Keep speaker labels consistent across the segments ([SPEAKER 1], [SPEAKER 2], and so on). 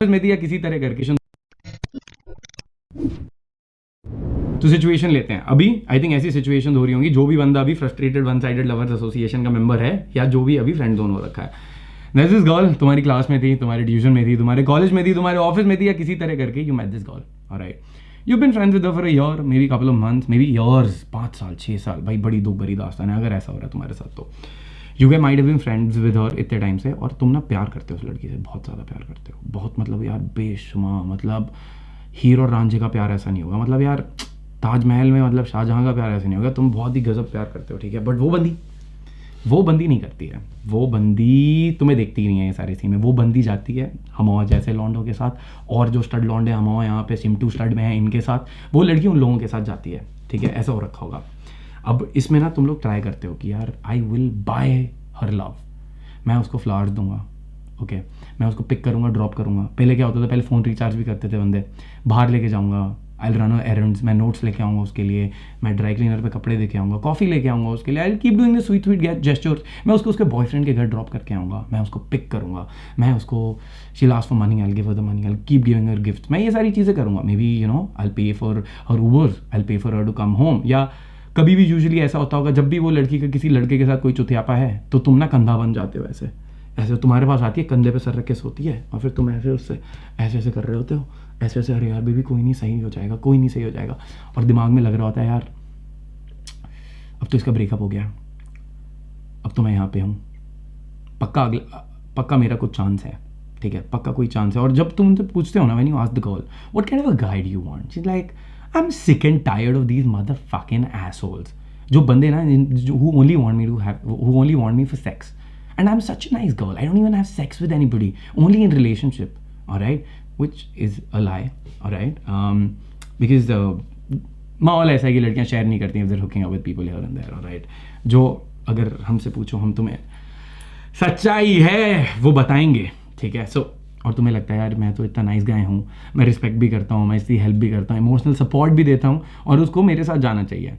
[SPEAKER 1] में थी या किसी तरह करके तो सिचुएशन लेते हैं अभी। आई थिंक ऐसी सिचुएशन हो रही होंगी, जो भी बंदा अभी frustrated one sided lovers association का मेंबर है या जो भी अभी फ्रेंड जोन हो रखा है, दिस इज गर्ल तुम्हारी क्लास में थी, तुम्हारे ट्यूशन में थी, तुम्हारे कॉलेज में थी, तुम्हारे ऑफिस में थी या किसी तरह करके you met this girl, alright, you been friends with her for a year, maybe couple of months, maybe years, 5 साल 6 साल, भाई बड़ी दुख भरी दास्तान है अगर ऐसा हो रहा है तुम्हारे साथ। तो you gay might have been friends with her इतने टाइम से, और तुम ना प्यार करते हो उस लड़की से, बहुत ज़्यादा प्यार करते हो, बहुत मतलब यार बेशुमार, मतलब हीरो और रांझे का प्यार ऐसा नहीं होगा, मतलब यार ताजमहल में मतलब शाहजहां का प्यार ऐसा नहीं होगा, तुम बहुत ही गजब प्यार करते हो, ठीक है। बट वो बंदी नहीं करती है, वो बंदी तुम्हें देखती ही नहीं है ये सारी सीन में, वो बंदी जाती है हमावा जैसे लॉन्डों के साथ, और जो स्टड लॉन्डे हमावा यहाँ पे सिमटू स्टड में है इनके साथ, वो लड़की उन लोगों के साथ जाती है, ठीक है, ऐसा हो रखा होगा। अब इसमें ना तुम लोग ट्राई करते हो कि यार I will buy her love, मैं उसको फ्लावर्स दूंगा, ओके, मैं उसको पिक करूंगा, ड्रॉप करूंगा। पहले क्या होता था, पहले फ़ोन रिचार्ज भी करते थे बंदे, बाहर लेके जाऊंगा, आई रन एरेंड्स, मैं नोट्स लेके आऊँगा उसके लिए, मैं ड्राई क्लीनर पे कपड़े लेके आऊँगा, कॉफ़ी लेके आऊँगा उसके लिए, I keep doing the sweet sweet gestures, मैं उसको उसके बॉयफ्रेंड के घर ड्रॉप करके आऊँगा, मैं उसको पिक करूँगा, मैं उसको she last for money, I give her the money, I keep giving her gift, मैं ये सारी चीज़ें करूँगा, maybe you know I pay for her Ubers, I pay for her to come home. या कभी भी यूजुअली ऐसा होता होगा, जब भी वो लड़की का किसी लड़के के साथ कोई चुतियापा है तो तुम ना कंधा बन जाते हो, ऐसे ऐसे तुम्हारे पास आती है, कंधे पे सर रख के सोती है, और फिर तुम ऐसे उससे ऐसे ऐसे कर रहे होते हो, ऐसे ऐसे, अरे यार बेबी कोई नहीं सही हो जाएगा, कोई नहीं सही हो जाएगा, और दिमाग में लग रहा होता है यार अब तो इसका ब्रेकअप हो गया, अब तो मैं यहाँ पे हूँ, पक्का मेरा कुछ चांस है, ठीक है, पक्का कोई चांस है। और जब तुम उनसे पूछते हो ना, when you ask the girl what kind of a guy you want, she is like I am sick and tired of these motherfucking assholes, जो बंदे ना who only want me for sex, and I'm such a nice girl, I don't even have sex with anybody, only in relationship, all right, which is a lie, all right, because माहौल ऐसा है कि लड़कियां share नहीं करती हैं if they're hooking up with people here and there, all right, जो अगर हमसे पूछो हम तुम्हें सच्चाई है वो बताएंगे, ठीक है। सो और तुम्हें लगता है यार मैं तो इतना नाइस गाय हूँ, मैं रिस्पेक्ट भी करता हूँ, मैं इसकी हेल्प भी करता हूँ, इमोशनल सपोर्ट भी देता हूँ, और उसको मेरे साथ जाना चाहिए,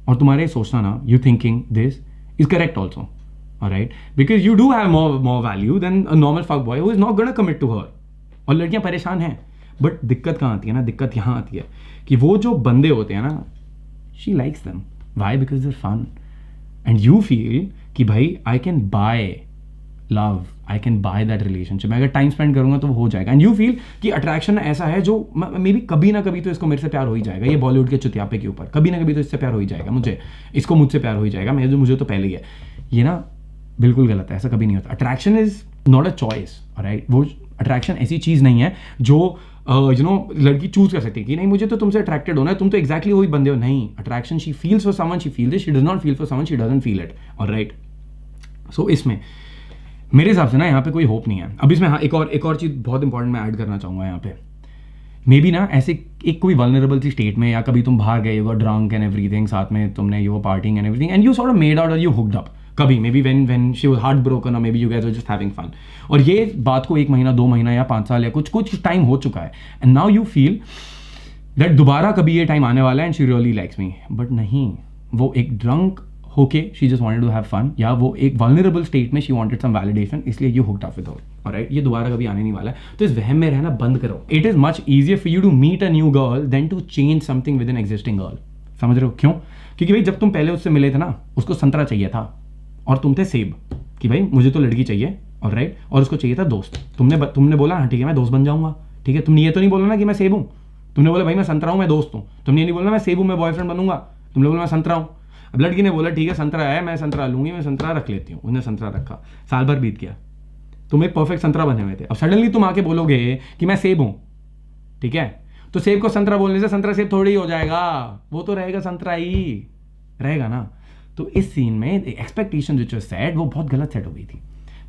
[SPEAKER 1] और तुम्हारे सोचना ना, you thinking this is correct also, alright, because you do have more value than a normal fuck boy who is not gonna commit to her, और लड़कियां परेशान हैं। बट दिक्कत कहाँ आती है ना, दिक्कत यहाँ आती है कि वो जो बंदे होते हैं ना, she likes them, why, because they're fun, and you feel कि भाई I can buy love, I can buy that relationship, मैं अगर टाइम स्पेंड करूंगा तो वो हो जाएगा, एंड यू फील कि अट्रैक्शन ऐसा है जो मे बी कभी ना कभी तो इसको मेरे से प्यार हो ही जाएगा, ये बॉलीवुड के चुतियापे के ऊपर कभी ना कभी तो इससे प्यार हो ही जाएगा, इसको मुझसे प्यार हो ही जाएगा, मुझे तो पहले ही है। ये ना बिल्कुल गलत है, ऐसा कभी नहीं होता। Attraction is not a choice, right, वो अट्रैक्शन ऐसी चीज़ नहीं है जो यू नो लड़की चूज कर सकती है कि नहीं मुझे तो तुमसे अट्रैक्टेड होना है, तुम तो एक्जैक्टली वही बंदे हो, नहीं। Attraction she feels for someone, she feels it, she does not feel for someone, she doesn't feel it, alright. So इसमें मेरे हिसाब से ना यहाँ पे कोई होप नहीं है। अब इसमें हाँ एक और चीज़ बहुत इंपॉर्टेंट मैं ऐड करना चाहूँगा यहाँ पे, मे बी ना ऐसे एक कोई वल्नरेबल सी स्टेट में, या कभी तुम बाहर गए हो ड्रंक एंड एवरीथिंग, साथ में तुमने you parting and everything, and you sort of made out और यू हुक्ड अप, कभी maybe when she was heartbroken, और maybe you guys were just having fun, और ये बात को 1 महीना 2 महीना या 5 साल या कुछ टाइम हो चुका है, and now you feel that दोबारा कभी ये टाइम आने वाला है and she really likes me, but नहीं, वो एक ड्रंक होके she just wanted to have fun, या वो एक वल्नरेबल स्टेट में शी वांटेड सम वैलिडेशन, इसलिए you hooked up with her, alright, ये दोबारा कभी आने नहीं वाला है। तो इस वहम में रहना बंद करो। It is much easier for you to meet a new girl than to change something with an existing girl, समझ रहे हो क्यों? क्योंकि भाई जब तुम पहले उससे मिले थे ना, उसको संतरा चाहिए था और तुम थे सेब, कि भाई मुझे तो लड़की चाहिए, ऑलराइट, और उसको चाहिए था दोस्त। तुमने बोला हाँ ठीक है मैं दोस्त बन जाऊंगा, ठीक है, तुमने ये तो नहीं बोला ना कि मैं सेब हूँ, तुमने बोला भाई मैं संतरा हूँ मैं दोस्त हूँ, तुमने ये नहीं बोला मैं सेब हूँ मैं बॉयफ्रेंड बनूंगा, तुमने बोला मैं संतरा हूँ। अब लड़की ने बोला ठीक है संतरा है, मैं संतरा लूंगी, मैं संतरा रख लेती हूँ, उसने संतरा रखा, साल भर बीत गया, तुम एक परफेक्ट संतरा बने हुए थे, अब सडनली तुम आके बोलोगे कि मैं सेब हूँ, ठीक है, तो सेब को संतरा बोलने से संतरा सेब थोड़ी हो जाएगा, वो तो रहेगा संतरा ही रहेगा ना। तो इस सीन में एक्सपेक्टेशन जो सेट वो बहुत गलत सेट हो गई थी,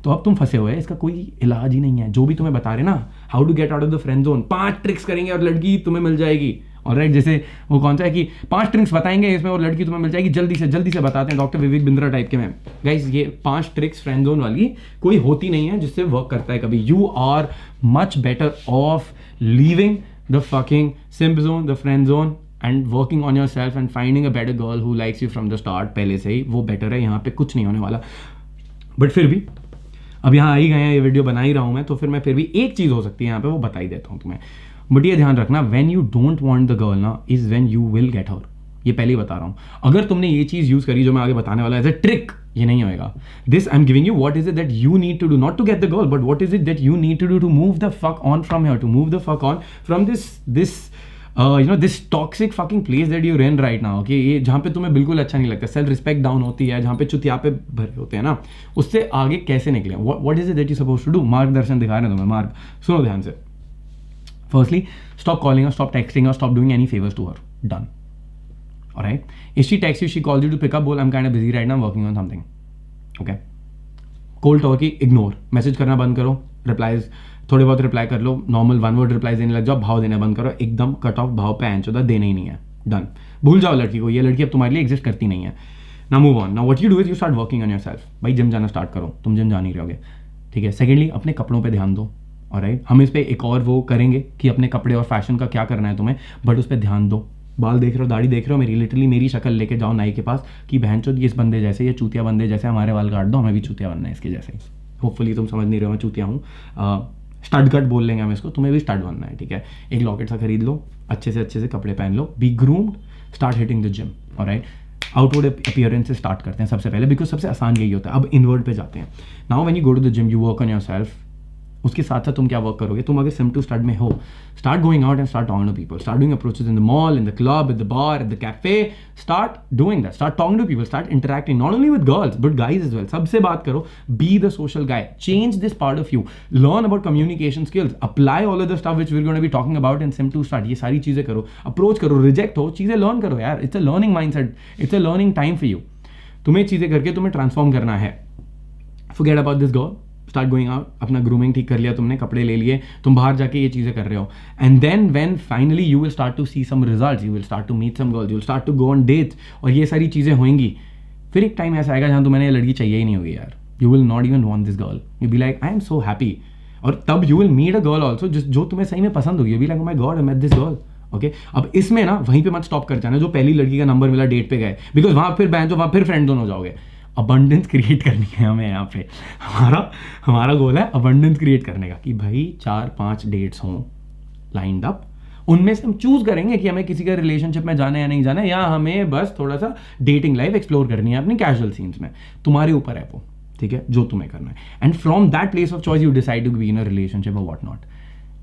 [SPEAKER 1] तो अब तुम फंसे हुए, इसका कोई इलाज ही नहीं है। जो भी तुम्हें बता रहे ना how to get out of the friend zone, 5 tricks करेंगे और लड़की तुम्हें मिल जाएगी, ऑलराइट, जैसे वो कौन सा है कि 5 ट्रिक्स बताएंगे इसमें और लड़की तुम्हें मिल जाएगी, जल्दी से बताते हैं डॉक्टर विवेक बिंद्रा टाइप के में। गाइस ये 5 ट्रिक्स फ्रेंड जोन वाली कोई होती नहीं है जिससे वर्क करता है कभी। You are much better off leaving the fucking simp zone, the friend zone, and working on yourself and finding a better girl who likes you from the start, पहले से ही, वो बेटर है, यहाँ पे कुछ नहीं होने वाला। बट फिर भी अब यहाँ आ ही गए हैं, ये वीडियो बना ही रहा हूँ मैं, तो फिर मैं फिर भी एक चीज़ हो सकती है यहाँ पे, वो बता ही देता हूँ तुम्हें। बट ये ध्यान रखना, when you don't want the girl ना, is when you will get her. ये पहले ही बता रहा हूँ, अगर तुमने ये चीज़ यूज़ करी जो मैं आगे बताने वाला एज ए ट्रिक, ये नहीं होएगा। This I am giving you what is it that you need to do, not to get the girl, but what is it that you need to do to move the fuck on from here, to move the fuck on from this this toxic fucking place that you rain right now, okay. ये जहाँ पे तुम्हें बिल्कुल अच्छा नहीं लगता, self respect down होती है, जहाँ पे चुतिया पे भरे होते हैं ना, उससे आगे कैसे निकले? What is it that you suppose to do? मार्गदर्शन दिखा रहे हैं तुम्हें, मार्ग सुनो ध्यान से। Firstly, stop calling her, stop texting her, stop doing any favors to her. Done. Alright? If she texts you, she calls you to pick up, बोल I'm kind of busy right now, I'm working on something. Okay? Cold turkey, ignore. Message करना बंद करो, replies थोड़े बहुत reply कर लो, normal one word reply देने लग जाओ, भाव देना बंद करो, एकदम कट ऑफ, भाव पे एंचोदा देना ही नहीं है। डन। भूल जाओ लड़की को, ये लड़की अब तुम्हारे लिए एग्जिस्ट करती नहीं है। ना मूव ऑन। ना what you do is you start working on yourself. भाई जिम जाना स्टार्ट करो, तुम जिम जा नहीं रहोगे, ठीक है। सेकेंडली, अपने कपड़ों पर ध्यान दो। ऑलराइट, हम इस पे एक और वो करेंगे कि अपने कपड़े और फैशन का क्या करना है तुम्हें, बट उस पर ध्यान दो। बाल देख रहे हो, दाढ़ी देख रहे हो, मेरी लिटरली मेरी शक्ल लेके जाओ नाई के पास कि बहनचोद इस बंदे जैसे, ये चूतिया बंदे जैसे हमारे बाल काट दो, हमें भी चूतिया बनना है इसके जैसे ही। होपफुली तुम समझ नहीं रहे हो मैं चूतिया हूँ, स्टड कट बोल लेंगे हम इसको, तुम्हें भी स्टड बनना है, ठीक है। एक लॉकेट सा खरीद लो, अच्छे से कपड़े पहन लो, be groomed, start hitting the gym. Alright, outward appearance से स्टार्ट करते हैं सबसे पहले, बिकॉज सबसे आसान यही होता है। अब इनवर्ड पे जाते हैं। Now when you go to the gym, you work on yourself. उसके साथ साथ तुम क्या वर्क करोगे? तुम अगर सिम टू स्टार्ट में हो, start going out and start talking to people, start doing approaches in the mall, in the club, in the bar, in the cafe, start doing that, start talking to people, start interacting not only with girls but guys as well. सबसे बात करो, be the social guy, change this part of you, learn about communication skills, apply all of the stuff which we are going to B talking about in sim to start. ये सारी चीजें करो, approach करो, reject हो, चीजें learn करो यार। It's a learning mindset, it's a learning time for you. तुम्हें चीजें करके तुम्हें ट्रांसफॉर्म करना है। Forget about this girl, start going out. अपना ग्रूमिंग ठीक कर लिया तुमने, कपड़े ले लिए, तुम बाहर जाके ये चीज़ें कर रहे हो, and then when finally you will start to see some results, you will start to meet some girls, you will start to go on dates, और ये सारी चीज़ें होंगी। फिर एक टाइम ऐसा आएगा जहाँ तुम्हें ये लड़की चाहिए ही नहीं होगी यार। You will not even want this girl, you be like I am so happy. और तब you will meet a girl also जो तुम्हें सही में पसंद होगी। You be like my god, I met this girl. Okay, अब इसमें ना वहीं पे मत स्टॉप कर जाना जो पहली लड़की का नंबर मिला, डेट पे गए, बिकॉज वहाँ फिर बहन, वहाँ फिर फ्रेंड दोनों हो जाओगे। अबंडेंस क्रिएट करनी है हमें यहाँ पे। हमारा गोल है अबंडेंस क्रिएट करने का, कि भाई 4-5 डेट्स हों लाइंड अप, उनमें से हम चूज करेंगे कि हमें किसी का रिलेशनशिप में जाना है या नहीं जाना है, या हमें बस थोड़ा सा डेटिंग लाइफ एक्सप्लोर करनी है अपनी कैजुअल सीन्स में। तुम्हारे ऊपर है वो, ठीक है, जो तुम्हें करना है। And from that place of choice you decide to be in a relationship और व्हाट नॉट।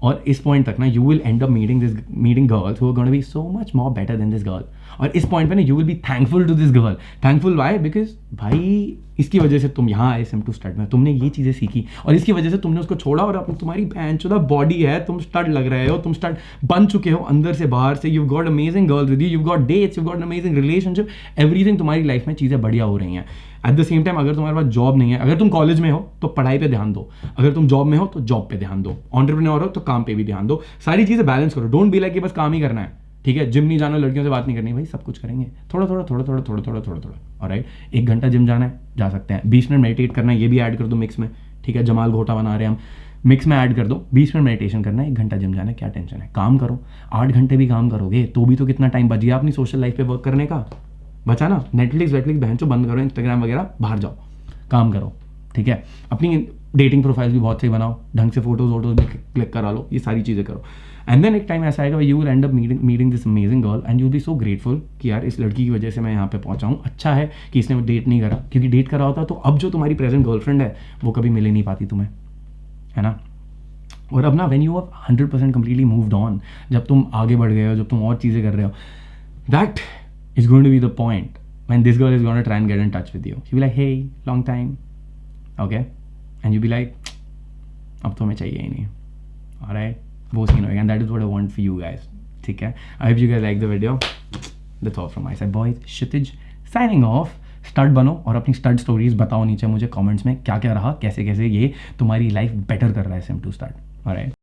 [SPEAKER 1] और इस पॉइंट तक ना you will end up meeting girls who are gonna be so much more better than this girl. और इस point पे ना you will be thankful to this girl. Thankful why? Because भाई इसकी वजह से तुम यहाँ आए सिम टू स्टार्ट में, तुमने ये चीज़ें सीखी, और इसकी वजह से तुमने उसको छोड़ा, और अब तुम्हारी बहनचोदा बॉडी है, तुम स्टड लग रहे हो, तुम स्टड बन चुके हो अंदर से बाहर से। You got amazing girls with you, you got dates, you got amazing relationship, everything तुम्हारी लाइफ में चीज़ें बढ़िया हो रही हैं। एट द सेम टाइम अगर तुम्हारे पास जॉब नहीं है, अगर तुम कॉलेज में हो तो पढ़ाई पे ध्यान दो, अगर तुम जॉब में हो तो जॉब पे ध्यान दो, एंटरप्रेन्योर हो तो काम पे भी ध्यान दो। सारी चीज़ें बैलेंस करो। डोंट बी लाइक कि बस काम ही करना है, ठीक है, जिम नहीं जाना, लड़कियों से बात नहीं करनी, भाई सब कुछ करेंगे, थोड़ा थोड़ा। ऑलराइट, 1 घंटा जिम जाना है, जा सकते हैं। 20 मिनट मेडिटेट करना है, ये भी ऐड कर दो मिक्स में, ठीक है। जमाल घोटा बना रहे हैं हम, मिक्स में ऐड कर दो। 20 मिनट मेडिटेशन करना है, 1 घंटा जिम जाना है, क्या टेंशन है। काम करो, 8 घंटे भी काम करोगे तो भी तो कितना टाइम बच गया अपनी सोशल लाइफ पे वर्क करने का, बचा ना। नेटफ्लिक्स वेटफ्लिक्स बहन चो बंद करो, इंस्टाग्राम वगैरह, बाहर जाओ, काम करो, ठीक है। अपनी डेटिंग प्रोफाइल भी बहुत सही बनाओ, ढंग से फोटोज वोटोज भी क्लिक करा लो, ये सारी चीज़ें करो। एंड देन एक टाइम ऐसा आएगा you will end up meeting this amazing girl and you will B so grateful कि यार इस लड़की की वजह से मैं यहाँ पे पहुँचा हूँ। अच्छा है कि इसने वो डेट नहीं करा, क्योंकि डेट करा होता तो अब जो तुम्हारी प्रेजेंट गर्लफ्रेंड है वो कभी मिल ही नहीं पाती तुम्हें, है ना। और अब ना when you have 100% completely moved on, जब तुम आगे बढ़ गए हो, जब तुम और चीज़ें कर रहे हो, that is going to be the point when this girl is going to try and get in touch with you. She'll be like, hey, long time. Okay? And you'll be like, अब तो हमें चाहिए ही नहीं. Alright? वो scene होगा. And that is what I want for you guys. ठीक है? I hope you guys like the video. That's all from my side. Boys, Kshitij signing off. Stud बनो और अपनी स्टड स्टोरीज बताओ नीचे मुझे कमेंट्स में क्या क्या रहा, कैसे कैसे ये तुम्हारी लाइफ बेटर कर रहा है सिम टू स्टार्ट. ऑलराइट.